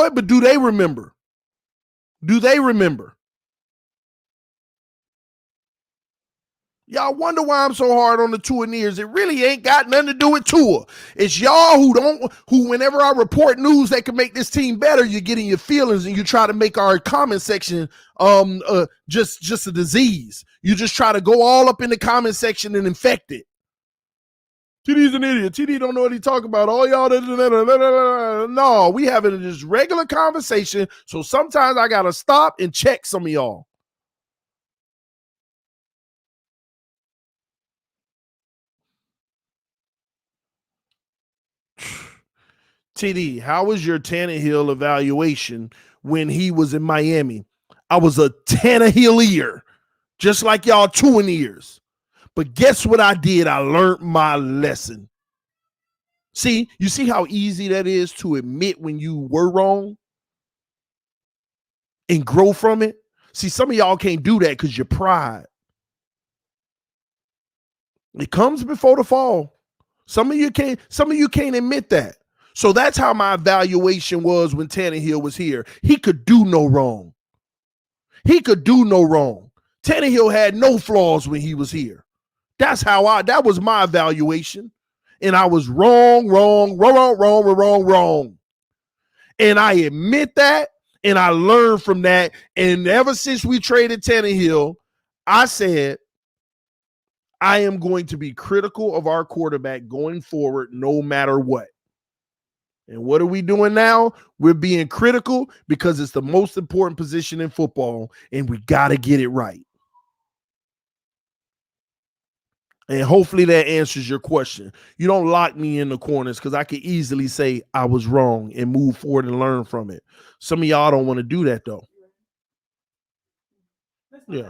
it, but do they remember? Y'all wonder why I'm so hard on the Tuineers. It really ain't got nothing to do with Tua. It's y'all who whenever I report news that can make this team better, you get in your feelings and you try to make our comment section just a disease. You just try to go all up in the comment section and infect it. TD's an idiot. TD don't know what he talking about. All y'all, no, we having just regular conversation. So sometimes I gotta stop and check some of y'all. TD, how was your Tannehill evaluation when he was in Miami? I was a Tannehill-ear, just like y'all Tuineers. But guess what I did? I learned my lesson. See, you see how easy that is to admit when you were wrong and grow from it? See, some of y'all can't do that because your pride. It comes before the fall. Some of you can't admit that. So that's how my evaluation was when Tannehill was here. He could do no wrong. Tannehill had no flaws when he was here. That was my evaluation. And I was wrong. And I admit that, and I learned from that. And ever since we traded Tannehill, I said, I am going to be critical of our quarterback going forward no matter what. And what are we doing now? We're being critical because it's the most important position in football, and we got to get it right. And hopefully that answers your question. You don't lock me in the corners because I could easily say I was wrong and move forward and learn from it. Some of y'all don't want to do that, though. Yeah.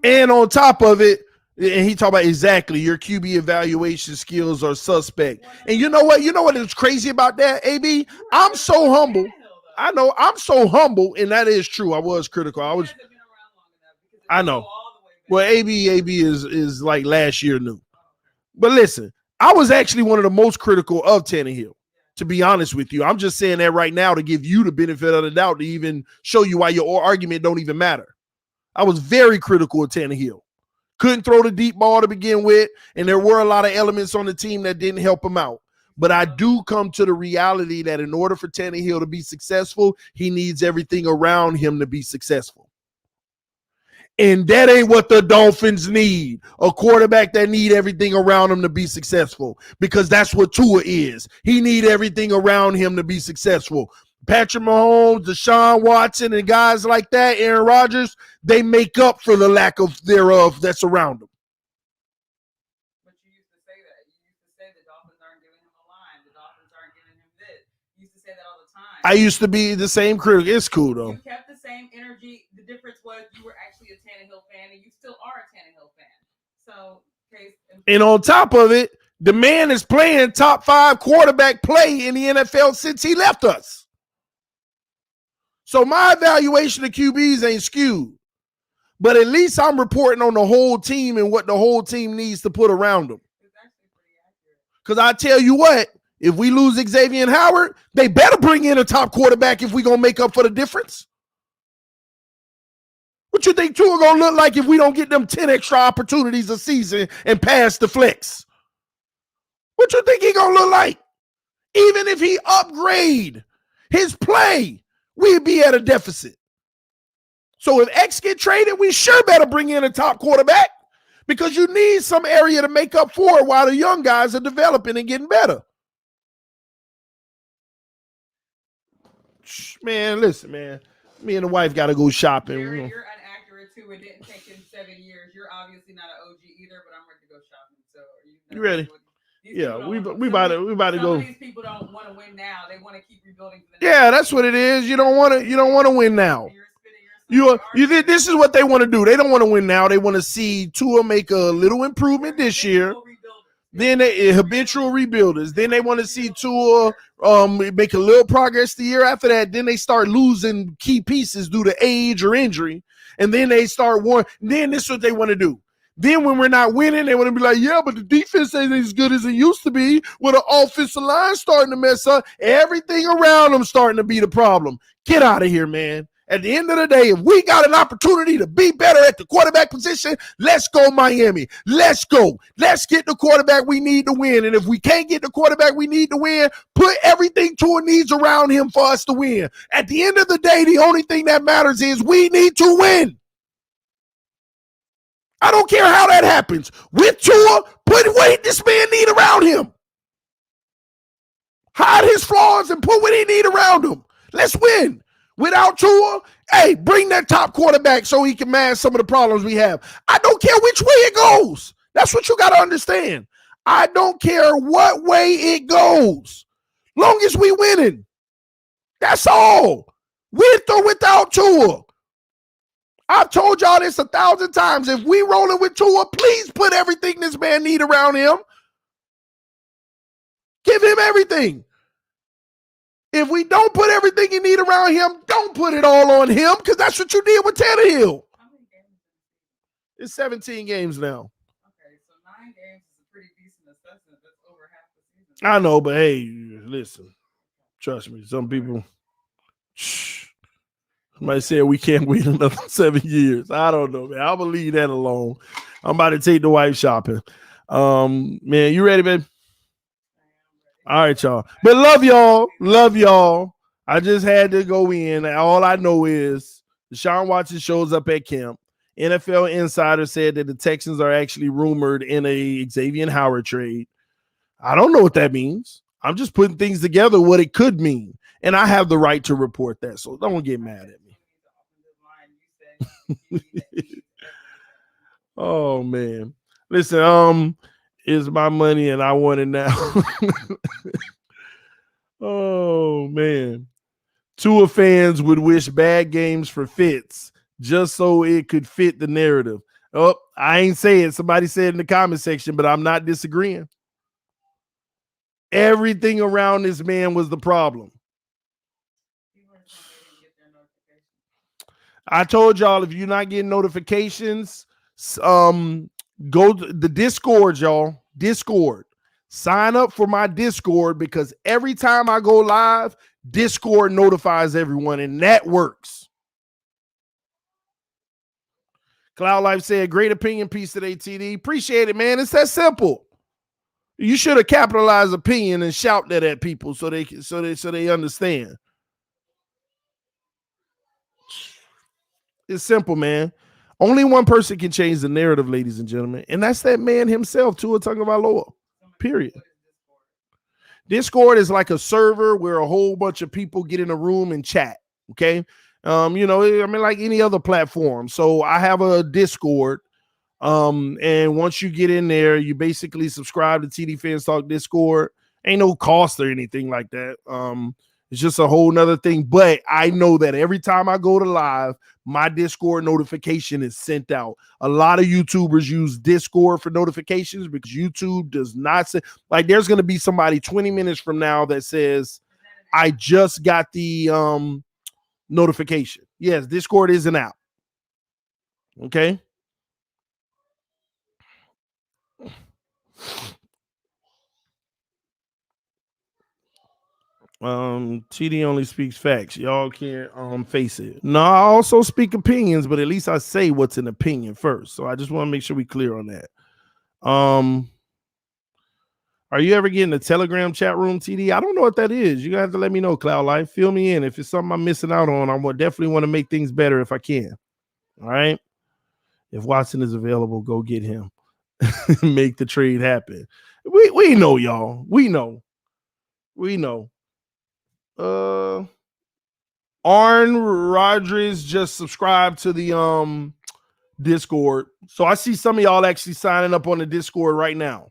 And on top of it, And he talked about exactly your QB evaluation skills are suspect. And you know what? You know what is crazy about that, AB? I'm so humble. I know I'm so humble, and that is true. I was critical. I know. Well, AB is like last year new. But listen, I was actually one of the most critical of Tannehill, to be honest with you. I'm just saying that right now to give you the benefit of the doubt to even show you why your argument don't even matter. I was very critical of Tannehill. Couldn't throw the deep ball to begin with, and there were a lot of elements on the team that didn't help him out. But I do come to the reality that in order for Tannehill to be successful, he needs everything around him to be successful. And that ain't what the Dolphins need. A quarterback that need everything around him to be successful, because that's what Tua is. He need everything around him to be successful. Patrick Mahomes, Deshaun Watson, and guys like that, Aaron Rodgers, they make up for the lack of thereof that's around them. But you used to say that. You used to say the Dolphins aren't giving him a line. The Dolphins aren't giving him this. You used to say that all the time. I used to be the same critic. It's cool, though. You kept the same energy. The difference was you were actually a Tannehill fan, and you still are a Tannehill fan. So, and on top of it, the man is playing top 5 quarterback play in the NFL since he left us. So my evaluation of QBs ain't skewed. But at least I'm reporting on the whole team and what the whole team needs to put around them. Because I tell you what, if we lose Xavien Howard, they better bring in a top quarterback if we're going to make up for the difference. What you think Tua going to look like if we don't get them 10 extra opportunities a season and pass the flex? What you think he going to look like? Even if he upgrade his play, we'd be at a deficit. So if X get traded, we sure better bring in a top quarterback, because you need some area to make up for it while the young guys are developing and getting better. Man, listen, man. Me and the wife got to go shopping. You're inaccurate too. It didn't take him 7 years. You're obviously not an OG either, but I'm ready to go shopping. So you ready? Yeah, we about to go. These people don't want to win now. They want to keep rebuilding. Yeah, that's what it is. You don't want to win now. This is what they want to do. They don't want to win now. They want to see Tua make a little improvement this year. Then they habitual rebuilders. Then they want to see Tua make a little progress the year after that. Then they start losing key pieces due to age or injury. And then they start Then this is what they want to do. Then when we're not winning, they want to be like, yeah, but the defense ain't as good as it used to be. With the offensive line starting to mess up, everything around them starting to be the problem. Get out of here, man. At the end of the day, if we got an opportunity to be better at the quarterback position, let's go Miami. Let's go. Let's get the quarterback we need to win. And if we can't get the quarterback we need to win, put everything Tua needs around him for us to win. At the end of the day, the only thing that matters is we need to win. I don't care how that happens. With Tua, put what this man need around him. Hide his flaws and put what he need around him. Let's win. Without Tua, hey, bring that top quarterback so he can mask some of the problems we have. I don't care which way it goes. That's what you got to understand. I don't care what way it goes. Long as we winning. That's all. With or without Tua. I've told y'all this 1,000 times. If we rolling with Tua, please put everything this man need around him. Give him everything. If we don't put everything you need around him, don't put it all on him, because that's what you did with Tannehill. It's 17 games now. Okay, so 9 games is a pretty decent assessment. That's over half the season. I know, but hey, listen. Trust me, some people... Somebody said we can't wait another 7 years. I don't know, man. I'm going to leave that alone. I'm about to take the wife shopping. Man, you ready, man? All right, y'all. But love y'all. Love y'all. I just had to go in. All I know is Deshaun Watson shows up at camp. NFL Insider said that the Texans are actually rumored in a Xavien Howard trade. I don't know what that means. I'm just putting things together, what it could mean. And I have the right to report that, so don't get mad at me. Oh, man. Listen, it's my money and I want it now. Oh, man. Tua fans would wish bad games for Fitz just so it could fit the narrative. Oh, I ain't say it. Somebody said in the comment section, but I'm not disagreeing. Everything around this man was the problem. I told y'all, if you're not getting notifications, go to the Discord, y'all. Discord. Sign up for my Discord, because every time I go live, Discord notifies everyone, and that works. Cloud Life said, great opinion piece today, TD. Appreciate it, man. It's that simple. You should have capitalized opinion and shout that at people so they understand. It's simple, man. Only one person can change the narrative, ladies and gentlemen, and that's that man himself, Tua Tagovailoa. Period. Discord is like a server where a whole bunch of people get in a room and chat. Okay. Like any other platform. So I have a Discord. And once you get in there, you basically subscribe to TD Fans Talk Discord. Ain't no cost or anything like that. It's just a whole nother thing. But I know that every time I go to live, my Discord notification is sent out. A lot of YouTubers use Discord for notifications because YouTube does not say, like, there's going to be somebody 20 minutes from now that says, I just got the notification. Yes, Discord is an app. Okay. TD only speaks facts. Y'all can't face it. No, I also speak opinions, but at least I say what's an opinion first. So I just want to make sure we clear on that. Are you ever getting a Telegram chat room, TD? I don't know what that is. You're gonna have to let me know, Cloud Life. Fill me in. If it's something I'm missing out on, I would definitely want to make things better if I can. All right. If Watson is available, go get him. Make the trade happen. We know, y'all. We know. Arn Rodgers just subscribed to the Discord. So I see some of y'all actually signing up on the Discord right now.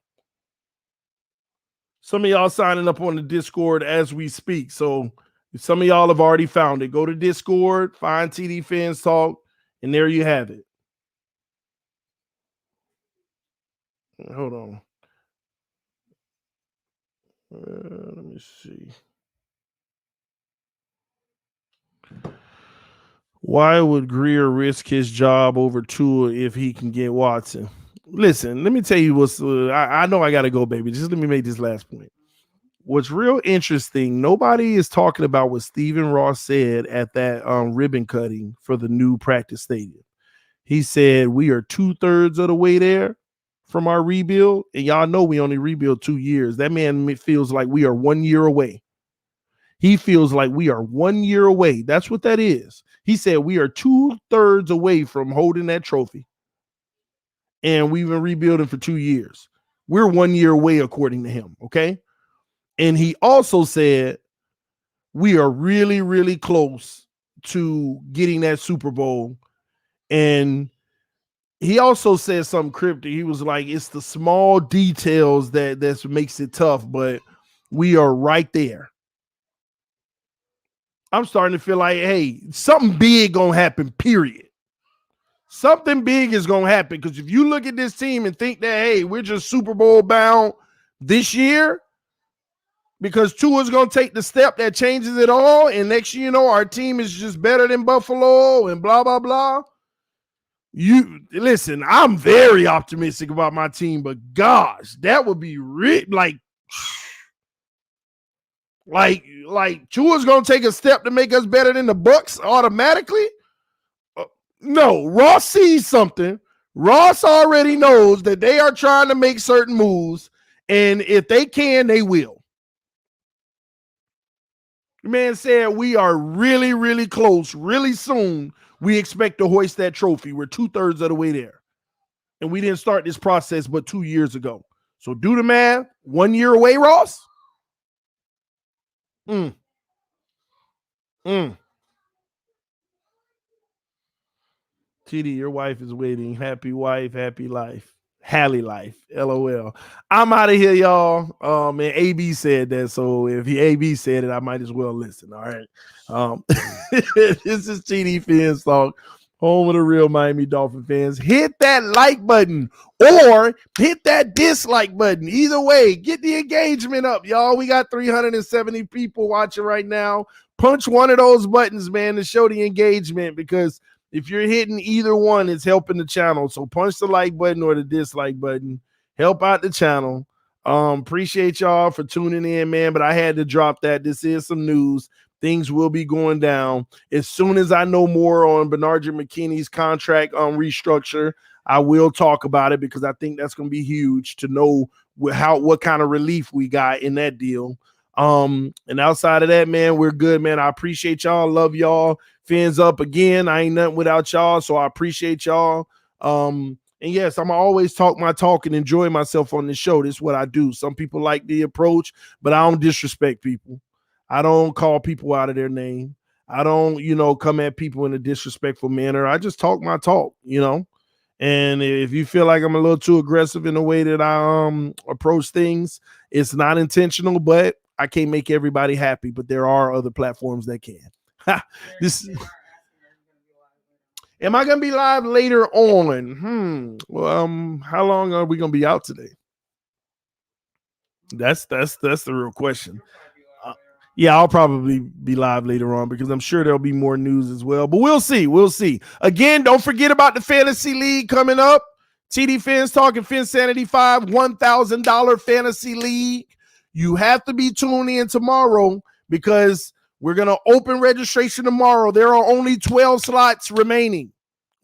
Some of y'all signing up on the Discord as we speak. So some of y'all have already found it. Go to Discord, find TD Fans Talk, and there you have it. Hold on. Let me see. Why would Greer risk his job over Tua if he can get Watson? Listen, let me tell you what's. I know I got to go, baby. Just let me make this last point. What's real interesting, nobody is talking about what Stephen Ross said at that ribbon cutting for the new practice stadium. He said, we are 2/3 of the way there from our rebuild. And y'all know we only rebuild 2 years. That man feels like we are 1 year away. He feels like we are 1 year away. That's what that is. He said we are 2/3 away from holding that trophy. And we've been rebuilding for 2 years. We're 1 year away, according to him. Okay. And he also said we are really, really close to getting that Super Bowl. And he also said something cryptic. He was like, it's the small details that makes it tough, but we are right there. I'm starting to feel like, hey, something big gonna happen, period. Something big is gonna happen. Because if you look at this team and think that, hey, we're just Super Bowl bound this year, because Tua's gonna take the step that changes it all, and next year, you know, our team is just better than Buffalo and blah, blah, blah. You listen, I'm very optimistic about my team, but gosh, that would be like Tua's gonna take a step to make us better than the Bucks automatically. No, Ross sees something. Ross already knows that they are trying to make certain moves, and if they can, they will. The man said we are really, really close. Really soon, we expect to hoist that trophy. We're 2/3 of the way there. And we didn't start this process but 2 years ago. So do the math. 1 year away, Ross? TD, your wife is waiting. Happy wife, happy life. Hallie life. LOL. I'm out of here, y'all. And AB said that. So if AB said it, I might as well listen. All right. This is TD Fans Talk. Home of the real Miami Dolphin fans. Hit that like button or hit that dislike button. Either way, get the engagement up, y'all. We got 370 people watching right now. Punch one of those buttons, man, to show the engagement, because if you're hitting either one, it's helping the channel. So punch the like button or the dislike button. Help out the channel. Appreciate y'all for tuning in, man. But I had to drop that. This is some news. Things will be going down. As soon as I know more on Bernard McKinney's contract restructure, I will talk about it, because I think that's going to be huge to know what kind of relief we got in that deal. And outside of that, man, we're good, man. I appreciate y'all. Love y'all. Fins up again. I ain't nothing without y'all, so I appreciate y'all. And yes, I'm always talk my talk and enjoy myself on the show. This is what I do. Some people like the approach, but I don't disrespect people. I don't call people out of their name. I don't, come at people in a disrespectful manner. I just talk my talk, And if you feel like I'm a little too aggressive in the way that I approach things, it's not intentional, but I can't make everybody happy. But there are other platforms that can. Am I going to be live later on? Well, how long are we going to be out today? That's the real question. Yeah, I'll probably be live later on, because I'm sure there'll be more news as well. But we'll see. We'll see. Again, don't forget about the Fantasy League coming up. TD Fins Talk and Finsanity 5, $1,000 Fantasy League. You have to be tuned in tomorrow, because we're going to open registration tomorrow. There are only 12 slots remaining.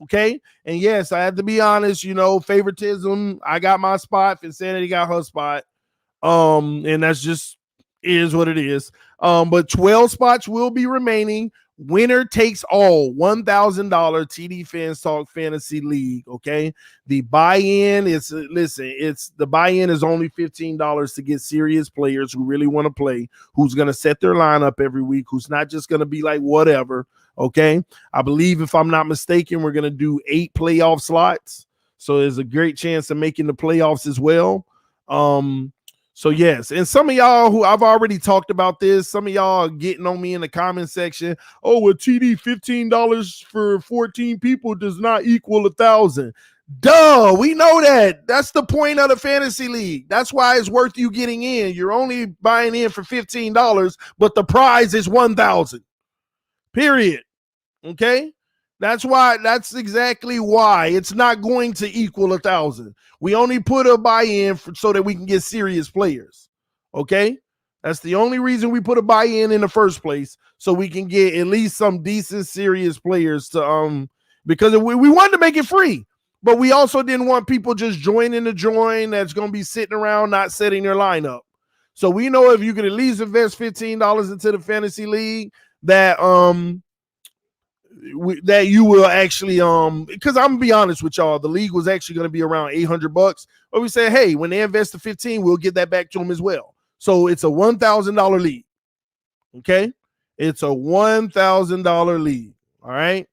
Okay? And yes, I have to be honest, favoritism. I got my spot. Finsanity got her spot. And that's just is what it is. But 12 spots will be remaining. Winner takes all, $1,000 TD Fans Talk Fantasy League. Okay. The buy-in is the buy-in is only $15 to get serious players who really want to play, who's going to set their lineup every week, who's not just going to be like whatever. Okay. I believe, if I'm not mistaken, we're going to do 8 playoff slots. So there's a great chance of making the playoffs as well. So yes, and some of y'all who I've already talked about this, some of y'all are getting on me in the comment section. Oh, well, TD, $15 for 14 people does not equal 1,000. Duh, we know that. That's the point of the fantasy league. That's why it's worth you getting in. You're only buying in for $15, but the prize is 1,000. Period. Okay? That's exactly why it's not going to equal 1,000. We only put a buy-in so that we can get serious players. Okay? That's the only reason we put a buy-in in the first place, so we can get at least some decent, serious players to because we wanted to make it free, but we also didn't want people just joining the join that's going to be sitting around not setting their lineup. So we know if you can at least invest $15 into the fantasy league, that that you will actually because I'm gonna be honest with y'all, the league was actually going to be around $800, but we said, hey, when they invest the 15, we'll get that back to them as well. So it's a $1,000 league. Okay, it's a $1,000 league. All right.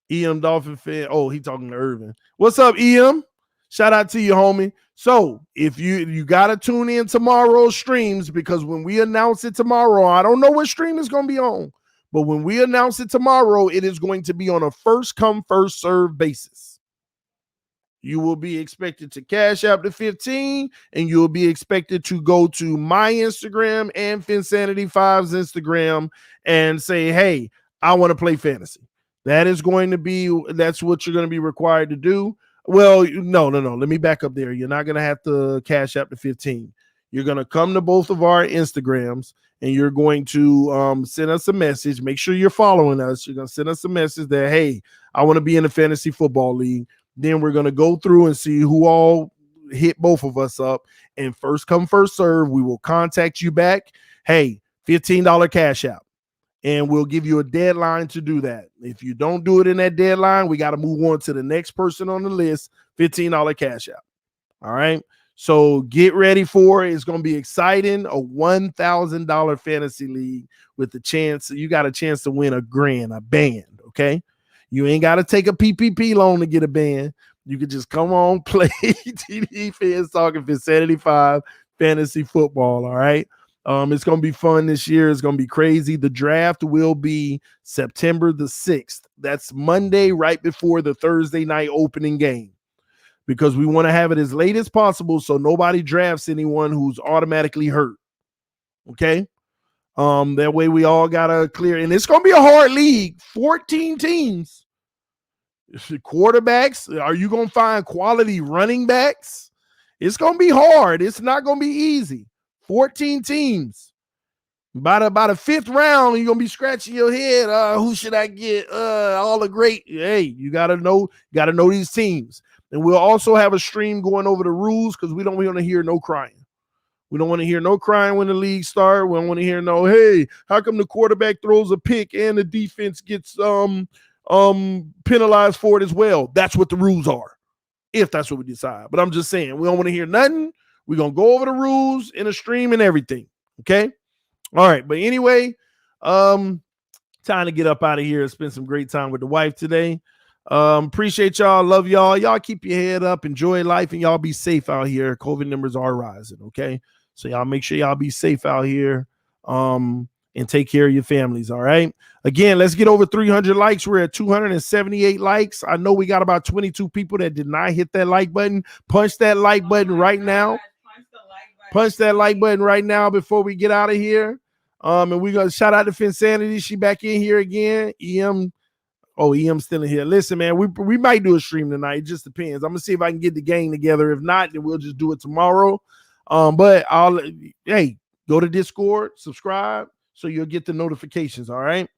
EM Dolphin fan. Oh, he talking to Irvin. What's up, EM? Shout out to you, homie. So if you got to tune in tomorrow's streams, because when we announce it tomorrow, I don't know what stream it's going to be on. But when we announce it tomorrow, it is going to be on a first come, first serve basis. You will be expected to cash out the 15, and you will be expected to go to my Instagram and Finsanity5's Instagram and say, hey, I want to play fantasy. That's what you're going to be required to do. Well, no. Let me back up there. You're not going to have to cash out the 15. You're going to come to both of our Instagrams, and you're going to send us a message. Make sure you're following us. You're going to send us a message that, hey, I want to be in a fantasy football league. Then we're going to go through and see who all hit both of us up. And first come, first serve, we will contact you back. Hey, $15 cash out. And we'll give you a deadline to do that. If you don't do it in that deadline, we got to move on to the next person on the list, $15 cash out. All right. So get ready for it. It's going to be exciting. A $1,000 fantasy league with the chance. You got a chance to win a band. Okay. You ain't got to take a PPP loan to get a band. You could just come on, play TD Fans Talking Finsanity 5 fantasy football. All right. It's going to be fun this year. It's going to be crazy. The draft will be September the 6th. That's Monday, right before the Thursday night opening game, because we want to have it as late as possible so nobody drafts anyone who's automatically hurt. Okay? That way we all got to clear. And it's going to be a hard league. 14 teams. Quarterbacks. Are you going to find quality running backs? It's going to be hard. It's not going to be easy. 14 teams. By the fifth round, you're going to be scratching your head. Who should I get? All the great. Hey, you got to know these teams. And we'll also have a stream going over the rules because we don't want to hear no crying. We don't want to hear no crying when the league starts. We don't want to hear no, hey, how come the quarterback throws a pick and the defense gets penalized for it as well? That's what the rules are, if that's what we decide. But I'm just saying, we don't want to hear nothing. We're going to go over the rules in a stream and everything. Okay? All right. But anyway, time to get up out of here and spend some great time with the wife today. Appreciate y'all. Love y'all. Y'all keep your head up. Enjoy life, and y'all be safe out here. COVID numbers are rising, okay? So y'all make sure y'all be safe out here and take care of your families, all right? Again, let's get over 300 likes. We're at 278 likes. I know we got about 22 people that did not hit that like button. Punch that like button right now. Punch that like button right now before we get out of here. And we're going to shout out to Finsanity. She back in here again. EM's still in here. Listen, man, we might do a stream tonight. It just depends. I'm going to see if I can get the gang together. If not, then we'll just do it tomorrow. But go to Discord, subscribe, so you'll get the notifications, all right?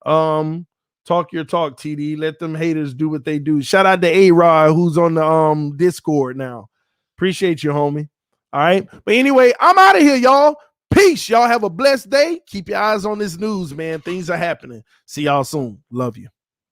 Talk your talk, TD. Let them haters do what they do. Shout out to A-Rod, who's on the Discord now. Appreciate you, homie. All right. But anyway, I'm out of here, y'all. Peace. Y'all have a blessed day. Keep your eyes on this news, man. Things are happening. See y'all soon. Love you.